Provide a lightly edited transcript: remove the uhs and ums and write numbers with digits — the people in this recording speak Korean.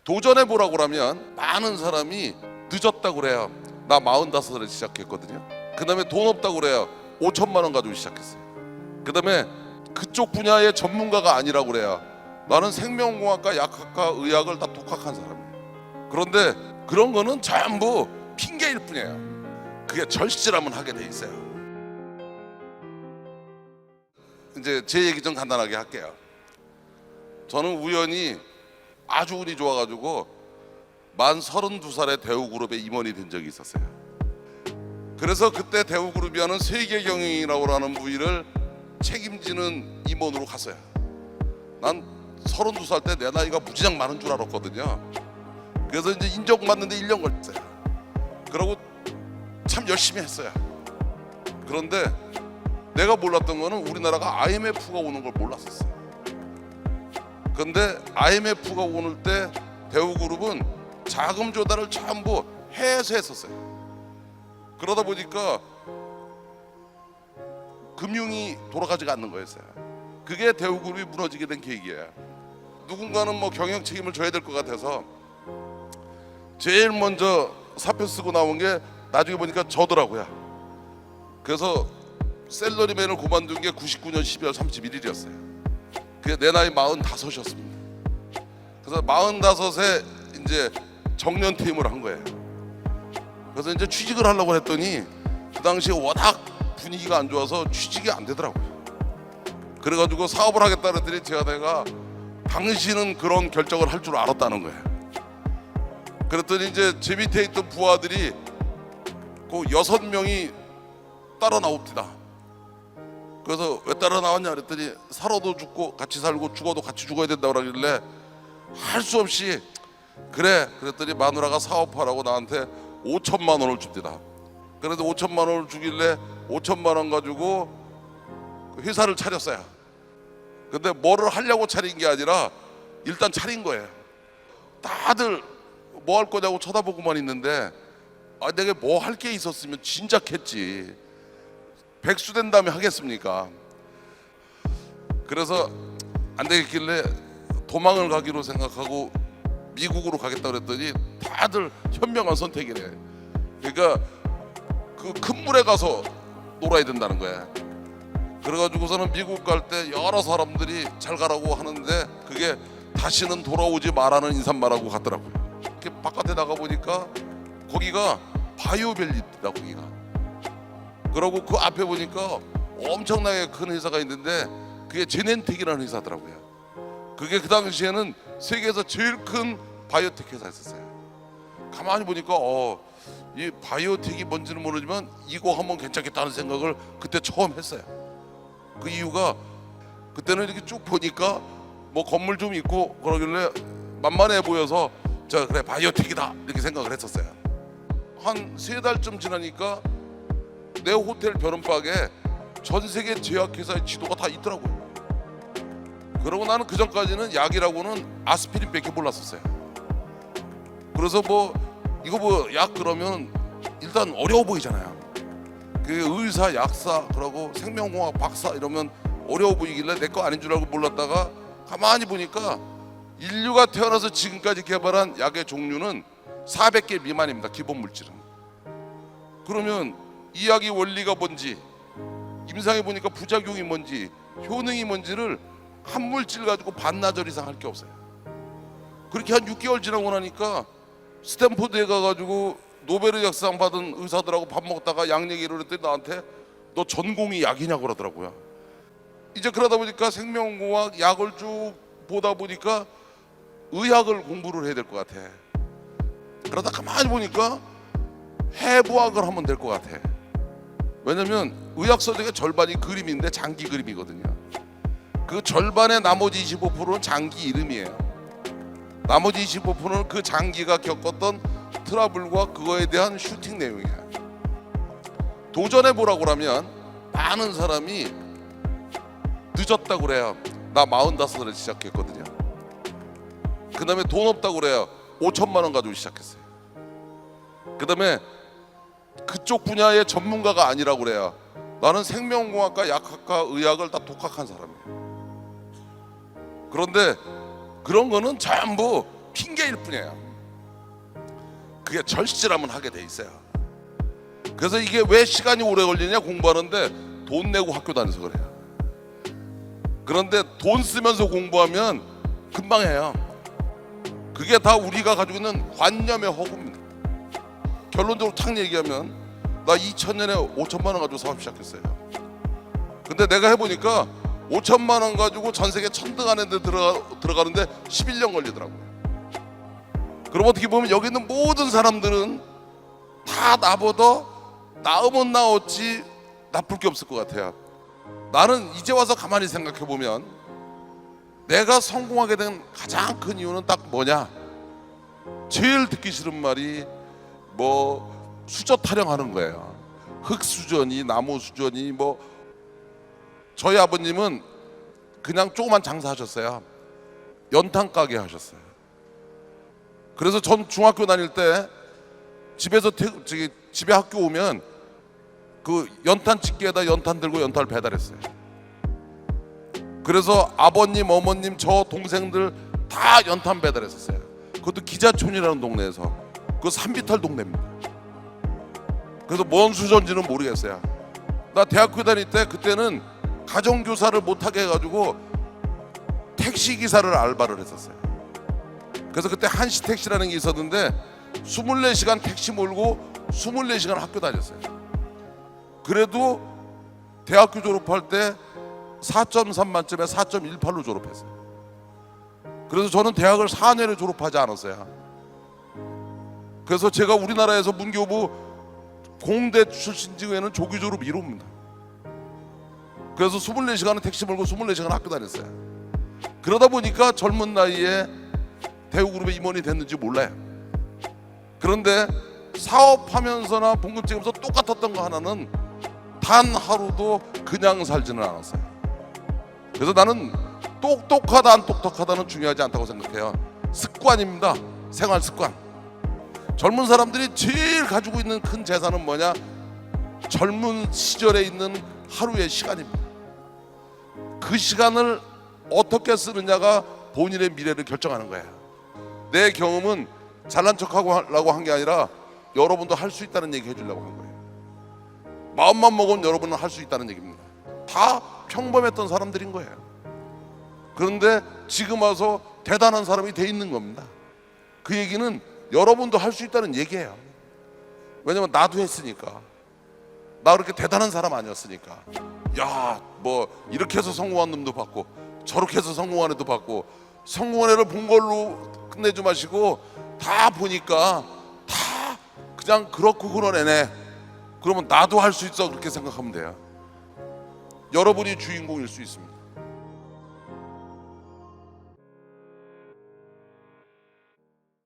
도전해보라고 그러면 많은 사람이 늦었다고 그래요. 나 45살에 시작했거든요. 그 다음에 돈 없다고 그래요. 5천만 원 가지고 시작했어요. 그 다음에 그쪽 분야의 전문가가 아니라고 그래요. 나는 생명공학과, 약학과, 의학을 다 독학한 사람이에요. 그런데 그런 거는 전부 핑계일 뿐이에요. 그게 절실하면 하게 돼 있어요. 이제 제 얘기 좀 간단하게 할게요. 저는 우연히 아주 운이 좋아가지고 만 32살에 대우그룹에 임원이 된 적이 있었어요. 그래서 그때 대우그룹이 하는 세계경영이라고 하는 부위를 책임지는 임원으로 갔어요. 난 32살 때 내 나이가 무지장 많은 줄 알았거든요. 그래서 이제 인정받는데 1년 걸렸어요. 그러고 참 열심히 했어요. 그런데 내가 몰랐던 거는 우리나라가 IMF가 오는 걸 몰랐었어요. 그런데 IMF가 오는 때 대우그룹은 자금 조달을 전부 해서 했었어요. 그러다 보니까 금융이 돌아가지가 않는 거였어요. 그게 대우그룹이 무너지게 된 계기예요. 누군가는 뭐 경영 책임을 져야 될 것 같아서 제일 먼저 사표 쓰고 나온 게 나중에 보니까 저더라고요. 그래서 셀러리맨을 그만둔 게 99년 12월 31일이었어요. 그게 내 나이 45이었습니다. 그래서 45에 이제 정년 퇴임을 한 거예요. 그래서 이제 취직을 하려고 했더니 그 당시에 워낙 분위기가 안 좋아서 취직이 안 되더라고요. 그래가지고 사업을 하겠다 그랬더니 내가 당신은 그런 결정을 할 줄 알았다는 거예요. 그랬더니 이제 제 밑에 있던 부하들이 그 6명이 따라 나옵니다. 그래서 왜 따라 나왔냐 그랬더니 살아도 죽고 같이 살고 죽어도 같이 죽어야 된다고 그러길래 할 수 없이 그래 그랬더니 마누라가 사업하라고 나한테 5천만 원을 줍니다. 그래도 5천만 원을 주길래 5천만 원 가지고 회사를 차렸어요. 근데 뭐를 하려고 차린 게 아니라 일단 차린 거예요. 다들 뭐 할 거냐고 쳐다보고만 있는데 내가 뭐 할 게 있었으면 진작 했지. 백수 된 다음에 하겠습니까? 그래서 안 되겠길래 도망을 가기로 생각하고 미국으로 가겠다 그랬더니 다들 현명한 선택이래. 그러니까 그 큰 물에 가서 놀아야 된다는 거야. 그래가지고서는 미국 갈 때 여러 사람들이 잘 가라고 하는데 그게 다시는 돌아오지 말라는 인사말하고 갔더라고요. 이렇게 바깥에 나가 보니까 거기가 바이오밸리다 거기가. 그러고 그 앞에 보니까 엄청나게 큰 회사가 있는데 그게 제넨텍이라는 회사더라고요. 그게 그 당시에는 세계에서 제일 큰 바이오텍 회사였었어요. 가만히 보니까 이 바이오텍이 뭔지는 모르지만 이거 하면 괜찮겠다는 생각을 그때 처음 했어요. 그 이유가 그때는 이렇게 쭉 보니까 뭐 건물 좀 있고 그러길래 만만해 보여서 그래 바이오텍이다 이렇게 생각을 했었어요. 한 3달쯤 지나니까 내 호텔 변원박에 전 세계 제약회사의 지도가 다 있더라고요. 그러고 나는 그 전까지는 약이라고는 아스피린밖에 몰랐었어요. 그래서 이거 약 그러면 일단 어려워 보이잖아요. 그 의사, 약사, 그러고 생명공학 박사 이러면 어려워 보이길래 내 거 아닌 줄 알고 몰랐다가 가만히 보니까 인류가 태어나서 지금까지 개발한 약의 종류는 400개 미만입니다. 기본 물질은. 그러면 이 약의 원리가 뭔지, 임상해 보니까 부작용이 뭔지, 효능이 뭔지를 한 물질 가지고 반나절 이상 할 게 없어요. 그렇게 한 6개월 지나고 나니까 스탠포드에 가가지고 노벨 의학상 받은 의사들하고 밥 먹다가 약 얘기를 했더니 나한테 너 전공이 약이냐고 그러더라고요. 이제 그러다 보니까 생명공학 약을 쭉 보다 보니까 의학을 공부를 해야 될 것 같아. 그러다 가만히 보니까 해부학을 하면 될 것 같아. 왜냐면 의학서 중에 절반이 그림인데 장기 그림이거든요. 그 절반의 나머지 25%는 장기 이름이에요. 나머지 25%는 그 장기가 겪었던 트러블과 그거에 대한 슈팅 내용이야. 도전해보라고 그러면 많은 사람이 늦었다고 그래요. 나 45살에 시작했거든요. 그 다음에 돈 없다고 그래요. 5천만 원 가지고 시작했어요. 그 다음에 그쪽 분야의 전문가가 아니라고 그래요. 나는 생명공학과, 약학과, 의학을 다 독학한 사람이에요. 그런데 그런 거는 전부 핑계일 뿐이에요. 그게 절실하면 하게 돼 있어요. 그래서 이게 왜 시간이 오래 걸리냐, 공부하는데 돈 내고 학교 다녀서 그래요. 그런데 돈 쓰면서 공부하면 금방 해요. 그게 다 우리가 가지고 있는 관념의 허구입니다. 결론적으로 탁 얘기하면 나 2000년에 5천만 원 가지고 사업 시작했어요. 근데 내가 해보니까 5천만 원 가지고 전 세계 천등 안에 들어가는데 11년 걸리더라고요. 그럼 어떻게 보면 여기 있는 모든 사람들은 다 나보다 나으면 나었지 나쁠 게 없을 것 같아요. 나는 이제 와서 가만히 생각해 보면 내가 성공하게 된 가장 큰 이유는 딱 뭐냐? 제일 듣기 싫은 말이 뭐 수저 타령하는 거예요. 흙 수저니 나무 수저니 뭐. 저희 아버님은 그냥 조그만 장사하셨어요. 연탄 가게 하셨어요. 그래서 전 중학교 다닐 때 집에서 집에 학교 오면 그 연탄 집게에다 연탄 들고 연탄을 배달했어요. 그래서 아버님, 어머님, 저 동생들 다 연탄 배달했었어요. 그것도 기자촌이라는 동네에서. 그 산비탈 동네입니다. 그래서 뭔 수저인지는 모르겠어요. 나 대학교 다닐 때 그때는 가정교사를 못하게 해가지고 택시기사를 알바를 했었어요. 그래서 그때 한시택시라는 게 있었는데 24시간 택시 몰고 24시간 학교 다녔어요. 그래도 대학교 졸업할 때 4.3 만점에 4.18로 졸업했어요. 그래서 저는 대학을 4년에 졸업하지 않았어요. 그래서 제가 우리나라에서 문교부 공대 출신 중에는 조기 졸업 1호입니다. 그래서 24시간은 택시 몰고 24시간 학교 다녔어요. 그러다 보니까 젊은 나이에 대우그룹의 임원이 됐는지 몰라요. 그런데 사업하면서나 봉급 찍으면서 똑같았던 거 하나는 단 하루도 그냥 살지는 않았어요. 그래서 나는 똑똑하다 안 똑똑하다는 중요하지 않다고 생각해요. 습관입니다. 생활 습관. 젊은 사람들이 제일 가지고 있는 큰 재산은 뭐냐? 젊은 시절에 있는 하루의 시간입니다. 그 시간을 어떻게 쓰느냐가 본인의 미래를 결정하는 거예요. 내 경험은 잘난 척하고 하려고 한 게 아니라 여러분도 할 수 있다는 얘기 해주려고 한 거예요. 마음만 먹으면 여러분은 할 수 있다는 얘기입니다. 다 평범했던 사람들인 거예요. 그런데 지금 와서 대단한 사람이 돼 있는 겁니다. 그 얘기는 여러분도 할 수 있다는 얘기예요. 왜냐면 나도 했으니까. 나 그렇게 대단한 사람 아니었으니까. 야, 뭐 이렇게 해서 성공한 놈도 봤고 저렇게 해서 성공한 애도 봤고 성공한 애를 본 걸로 끝내지 마시고 다 보니까 다 그냥 그렇고 그런 애네. 그러면 나도 할 수 있어 그렇게 생각하면 돼요. 여러분이 주인공일 수 있습니다.